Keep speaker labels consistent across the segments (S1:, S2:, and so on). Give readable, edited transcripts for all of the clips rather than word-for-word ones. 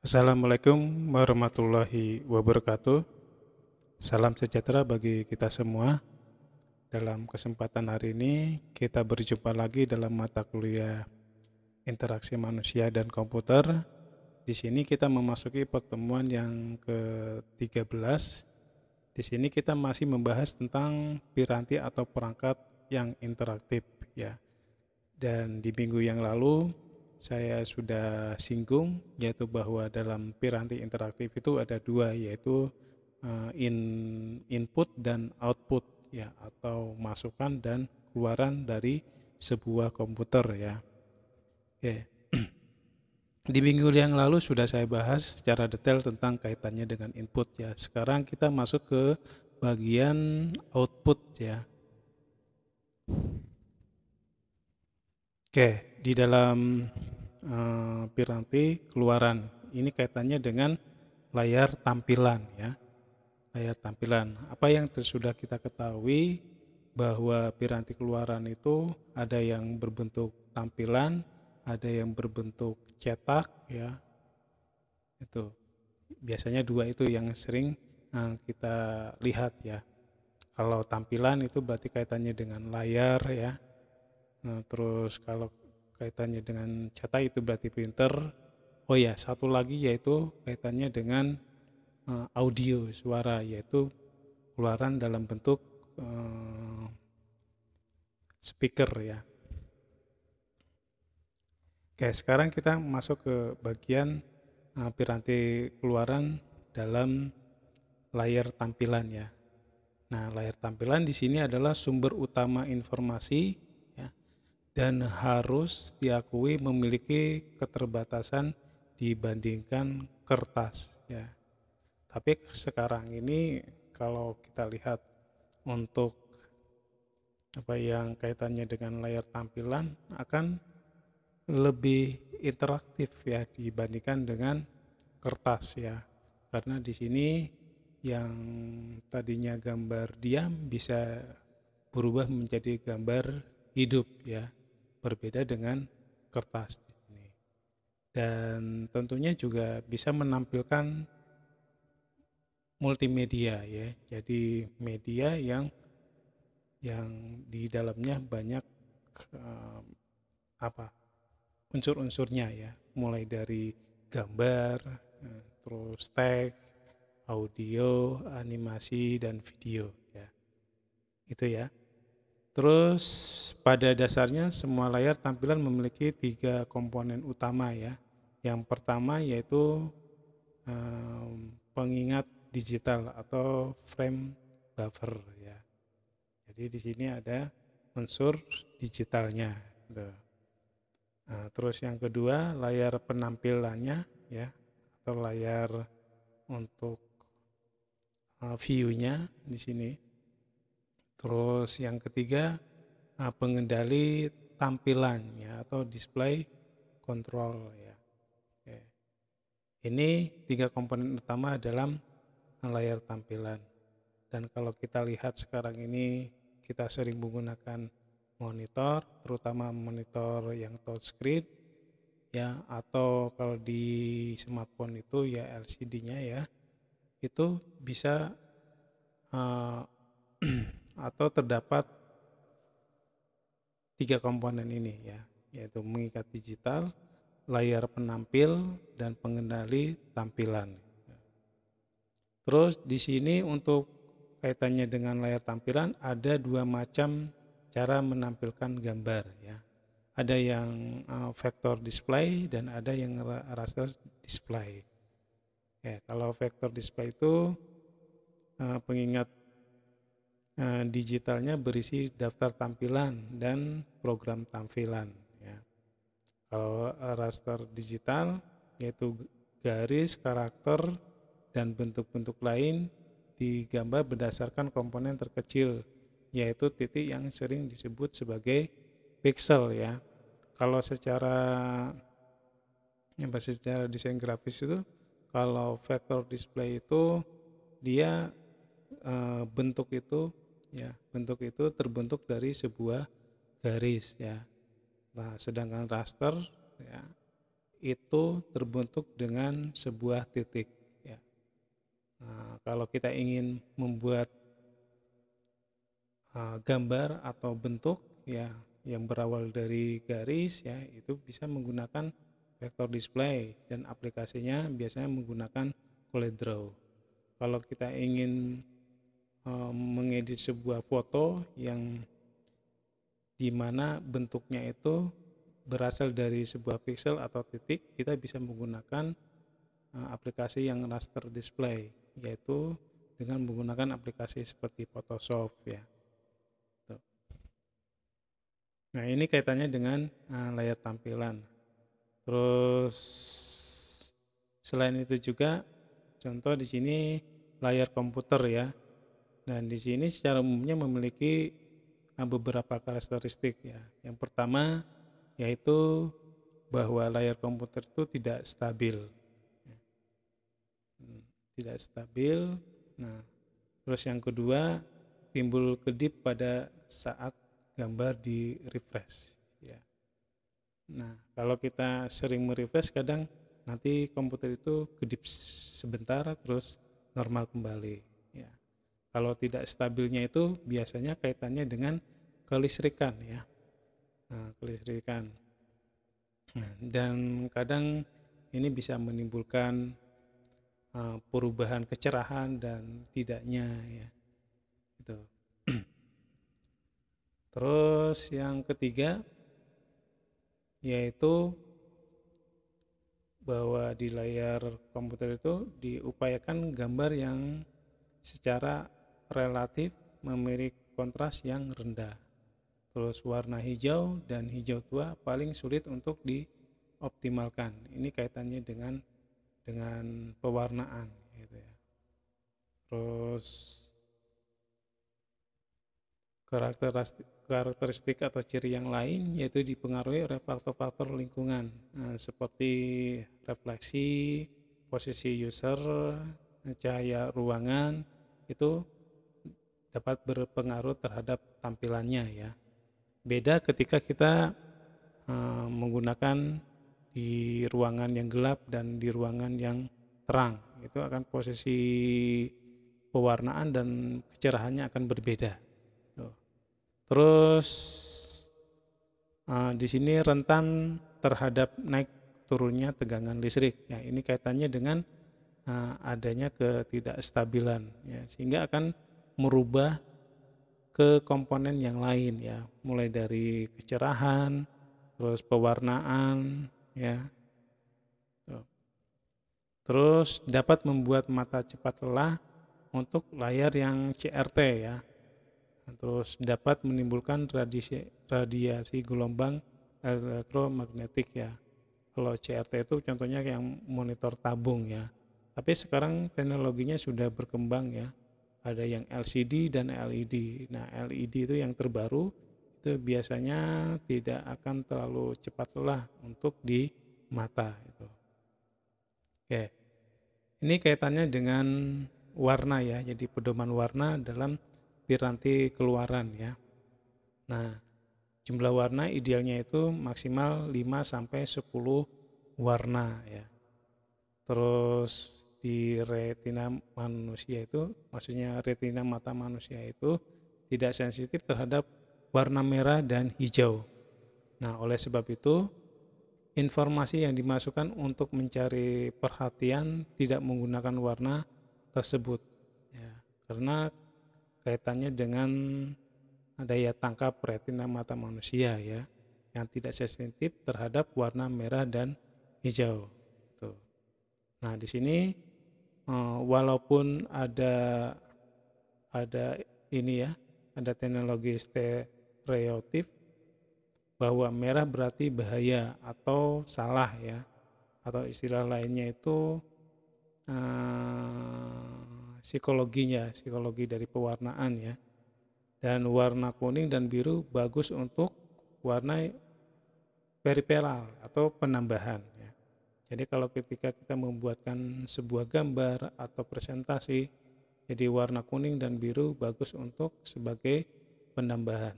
S1: Assalamualaikum warahmatullahi wabarakatuh. Salam sejahtera bagi kita semua. Dalam kesempatan hari ini kita berjumpa lagi dalam mata kuliah interaksi manusia dan komputer. Di sini kita memasuki pertemuan yang ke-13. Di sini kita masih membahas tentang piranti atau perangkat yang interaktif ya. Dan di minggu yang lalu saya sudah singgung yaitu bahwa dalam piranti interaktif itu ada dua, yaitu input dan output ya, atau masukan dan keluaran dari sebuah komputer ya. Oke. Di minggu yang lalu sudah saya bahas secara detail tentang kaitannya dengan input ya. Sekarang kita masuk ke bagian output ya. Oke, di dalam piranti keluaran ini kaitannya dengan layar tampilan ya. Layar tampilan. Apa yang sudah kita ketahui bahwa piranti keluaran itu ada yang berbentuk tampilan, ada yang berbentuk cetak ya. Itu biasanya dua itu yang sering kita lihat ya. Kalau tampilan itu berarti kaitannya dengan layar ya. Terus kalau kaitannya dengan cetak itu berarti printer. Oh ya, satu lagi yaitu kaitannya dengan audio, suara, yaitu keluaran dalam bentuk speaker ya. Oke, sekarang kita masuk ke bagian piranti keluaran dalam layar tampilan ya. Nah, layar tampilan di sini adalah sumber utama informasi ya, dan harus diakui memiliki keterbatasan dibandingkan kertas ya. Tapi sekarang ini kalau kita lihat untuk apa yang kaitannya dengan layar tampilan akan lebih interaktif ya dibandingkan dengan kertas ya. Karena di sini yang tadinya gambar diam bisa berubah menjadi gambar hidup ya. Berbeda dengan kertas di sini. Dan tentunya juga bisa menampilkan multimedia ya. Jadi media yang di dalamnya banyak unsur-unsurnya ya, mulai dari gambar, terus teks, audio, animasi, dan video ya. Itu ya. Terus pada dasarnya semua layar tampilan memiliki 3 komponen utama ya. Yang pertama yaitu pengingat digital atau frame buffer ya. Jadi di sini ada unsur digitalnya. Nah, terus yang kedua layar penampilannya ya, atau layar untuk view-nya di sini. Terus yang ketiga pengendali tampilan ya, atau display control ya. Oke. Ini 3 komponen utama dalam layar tampilan. Dan kalau kita lihat sekarang ini kita sering menggunakan monitor, terutama monitor yang touchscreen ya, atau kalau di smartphone itu ya LCD-nya ya, itu bisa atau terdapat 3 komponen ini ya, yaitu mengikat digital, layar penampil, dan pengendali tampilan. Terus di sini untuk kaitannya dengan layar tampilan ada 2 macam cara menampilkan gambar ya. Ada yang vector display dan ada yang raster display. Ya, kalau vector display itu pengingat digitalnya berisi daftar tampilan dan program tampilan ya. Kalau raster digital yaitu garis, karakter, dan bentuk-bentuk lain digambar berdasarkan komponen terkecil, yaitu titik yang sering disebut sebagai pixel ya. Kalau secara desain grafis itu, kalau vector display itu dia bentuk itu terbentuk dari sebuah garis ya. Nah, sedangkan raster ya itu terbentuk dengan sebuah titik ya. Nah, kalau kita ingin membuat gambar atau bentuk ya yang berawal dari garis ya, itu bisa menggunakan vector display dan aplikasinya biasanya menggunakan CorelDRAW. Kalau kita ingin mengedit sebuah foto yang dimana bentuknya itu berasal dari sebuah pixel atau titik, kita bisa menggunakan aplikasi yang raster display, yaitu dengan menggunakan aplikasi seperti Photoshop ya. Nah, ini kaitannya dengan layar tampilan. Terus selain itu juga contoh di sini layar komputer ya. Dan di sini secara umumnya memiliki beberapa karakteristik ya. Yang pertama yaitu bahwa layar komputer itu tidak stabil. Tidak stabil. Nah, terus yang kedua timbul kedip pada saat gambar di refresh ya. Nah, kalau kita sering merefresh kadang nanti komputer itu kedip sebentar terus normal kembali ya. Kalau tidak stabilnya itu biasanya kaitannya dengan kelistrikan ya. Nah, kelistrikan. Nah, dan kadang ini bisa menimbulkan perubahan kecerahan dan tidaknya ya. Itu. Terus yang ketiga yaitu bahwa di layar komputer itu diupayakan gambar yang secara relatif memiliki kontras yang rendah. Terus warna hijau dan hijau tua paling sulit untuk dioptimalkan. Ini kaitannya dengan pewarnaan gitu ya. Terus karakteristik atau ciri yang lain yaitu dipengaruhi oleh faktor-faktor lingkungan seperti refleksi, posisi user, cahaya ruangan itu dapat berpengaruh terhadap tampilannya ya. Beda ketika kita menggunakan di ruangan yang gelap dan di ruangan yang terang, itu akan posisi pewarnaan dan kecerahannya akan berbeda. Terus di sini rentan terhadap naik turunnya tegangan listrik. Ya, ini kaitannya dengan adanya ketidakstabilan, ya, sehingga akan merubah ke komponen yang lain ya, mulai dari kecerahan, terus pewarnaan, ya. Terus dapat membuat mata cepat lelah untuk layar yang CRT ya. Terus dapat menimbulkan radiasi gelombang elektromagnetik ya. Kalau CRT itu contohnya yang monitor tabung ya. Tapi sekarang teknologinya sudah berkembang ya. Ada yang LCD dan LED. Nah, LED itu yang terbaru, itu biasanya tidak akan terlalu cepat lelah untuk di mata itu. Oke. Ini kaitannya dengan warna ya. Jadi pedoman warna dalam piranti keluaran ya. Nah, jumlah warna idealnya itu maksimal 5 sampai 10 warna ya. Terus di retina manusia itu, maksudnya retina mata manusia itu tidak sensitif terhadap warna merah dan hijau. Nah, oleh sebab itu informasi yang dimasukkan untuk mencari perhatian tidak menggunakan warna tersebut ya, karena kaitannya dengan daya tangkap retina mata manusia ya, yang tidak sensitif terhadap warna merah dan hijau. Nah, di sini walaupun ada ini ya, ada teknologi stereotip bahwa merah berarti bahaya atau salah ya, atau istilah lainnya itu psikologi dari pewarnaan ya. Dan warna kuning dan biru bagus untuk warna periferal atau penambahan ya. Jadi kalau ketika kita membuatkan sebuah gambar atau presentasi, jadi warna kuning dan biru bagus untuk sebagai penambahan.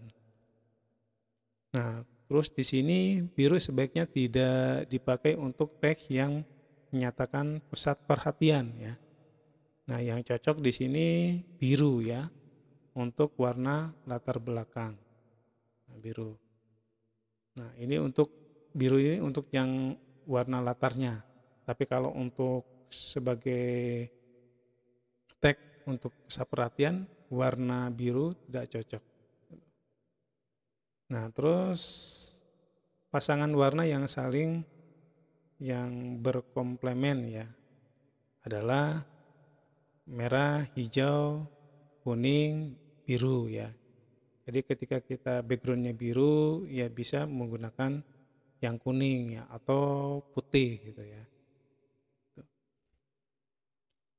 S1: Nah, terus di sini biru sebaiknya tidak dipakai untuk teks yang menyatakan pusat perhatian ya. Nah, yang cocok di sini biru ya untuk warna latar belakang. Nah, biru. Nah, ini untuk biru ini untuk yang warna latarnya. Tapi kalau untuk sebagai teks untuk pusat perhatian warna biru tidak cocok. Nah, terus pasangan warna yang berkomplemen ya adalah merah, hijau, kuning, biru ya. Jadi ketika kita backgroundnya biru ya bisa menggunakan yang kuning ya atau putih gitu ya.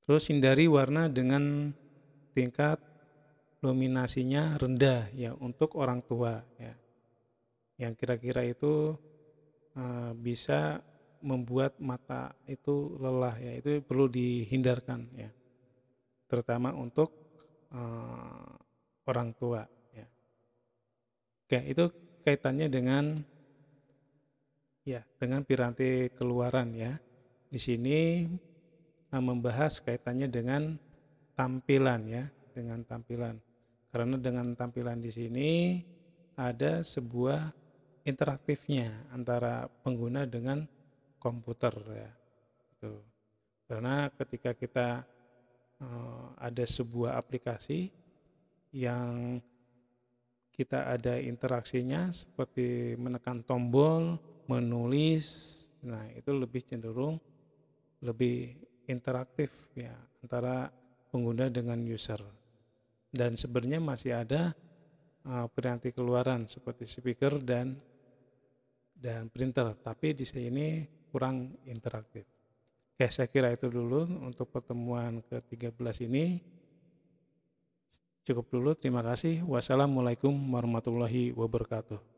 S1: Terus hindari warna dengan tingkat luminasinya rendah ya untuk orang tua ya. Yang kira-kira itu bisa membuat mata itu lelah ya, itu perlu dihindarkan ya. Terutama untuk orang tua ya. Oke, itu kaitannya dengan piranti keluaran ya. Di sini membahas kaitannya dengan tampilan ya, dengan tampilan. Karena dengan tampilan di sini ada sebuah interaktifnya antara pengguna dengan komputer ya. Gitu. Karena ketika kita ada sebuah aplikasi yang kita ada interaksinya seperti menekan tombol, menulis, nah itu lebih cenderung lebih interaktif ya antara pengguna dengan user. Dan sebenarnya masih ada piranti keluaran seperti speaker dan printer, tapi di sini kurang interaktif. Oke, saya kira itu dulu untuk pertemuan ke-13 ini. Cukup dulu, terima kasih. Wassalamualaikum warahmatullahi wabarakatuh.